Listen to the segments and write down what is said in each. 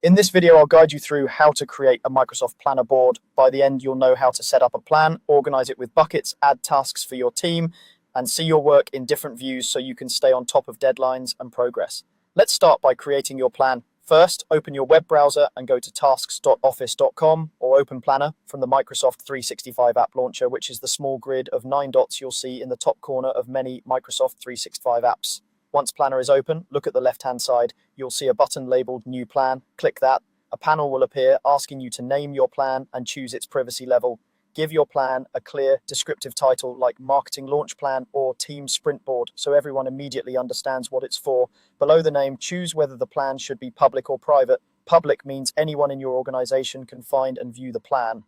In this video, I'll guide you through how to create a Microsoft Planner board. By the end, you'll know how to set up a plan, organize it with buckets, add tasks for your team, and see your work in different views so you can stay on top of deadlines and progress. Let's start by creating your plan. First, open your web browser and go to tasks.office.com or open Planner from the Microsoft 365 app launcher, which is the small grid of 9 dots you'll see in the top corner of many Microsoft 365 apps. Once Planner is open, look at the left-hand side. You'll see a button labeled New Plan. Click that. A panel will appear asking you to name your plan and choose its privacy level. Give your plan a clear, descriptive title like Marketing Launch Plan or Team Sprint Board so everyone immediately understands what it's for. Below the name, choose whether the plan should be public or private. Public means anyone in your organization can find and view the plan.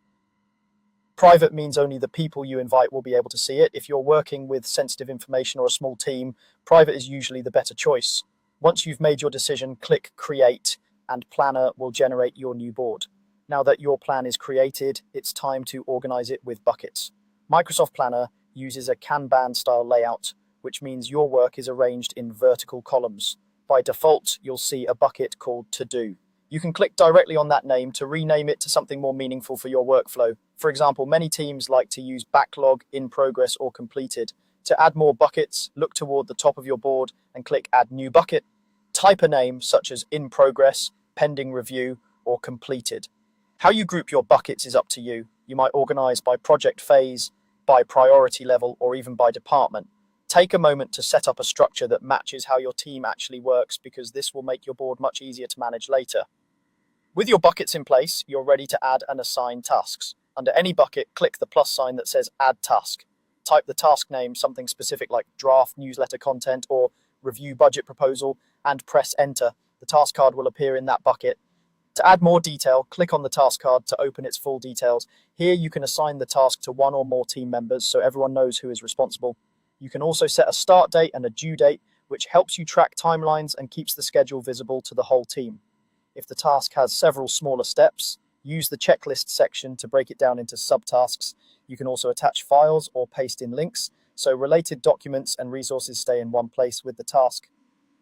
Private means only the people you invite will be able to see it. If you're working with sensitive information or a small team, private is usually the better choice. Once you've made your decision, click Create, and Planner will generate your new board. Now that your plan is created, it's time to organize it with buckets. Microsoft Planner uses a Kanban style layout, which means your work is arranged in vertical columns. By default, you'll see a bucket called To Do. You can click directly on that name to rename it to something more meaningful for your workflow. For example, many teams like to use Backlog, In Progress, or Completed. To add more buckets, look toward the top of your board and click Add New Bucket. Type a name such as In Progress, Pending Review, or Completed. How you group your buckets is up to you. You might organize by project phase, by priority level, or even by department. Take a moment to set up a structure that matches how your team actually works, because this will make your board much easier to manage later. With your buckets in place, you're ready to add and assign tasks. Under any bucket, click the plus sign that says Add Task. Type the task name, something specific like Draft Newsletter Content or Review Budget Proposal, and press Enter. The task card will appear in that bucket. To add more detail, click on the task card to open its full details. Here you can assign the task to one or more team members so everyone knows who is responsible. You can also set a start date and a due date, which helps you track timelines and keeps the schedule visible to the whole team. If the task has several smaller steps, use the checklist section to break it down into subtasks. You can also attach files or paste in links, so related documents and resources stay in one place with the task.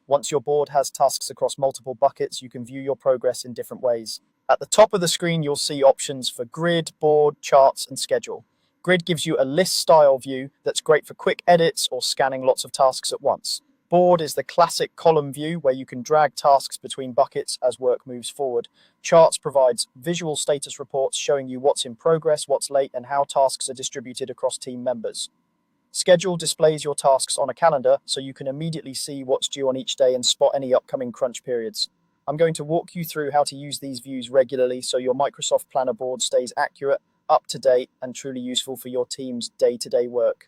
Once your board has tasks across multiple buckets, you can view your progress in different ways. At the top of the screen, you'll see options for grid, board, charts, and schedule. Grid gives you a list-style view that's great for quick edits or scanning lots of tasks at once. Board is the classic column view where you can drag tasks between buckets as work moves forward. Charts provides visual status reports showing you what's in progress, what's late, and how tasks are distributed across team members. Schedule displays your tasks on a calendar so you can immediately see what's due on each day and spot any upcoming crunch periods. I'm going to walk you through how to use these views regularly so your Microsoft Planner board stays accurate, up to date, and truly useful for your team's day-to-day work.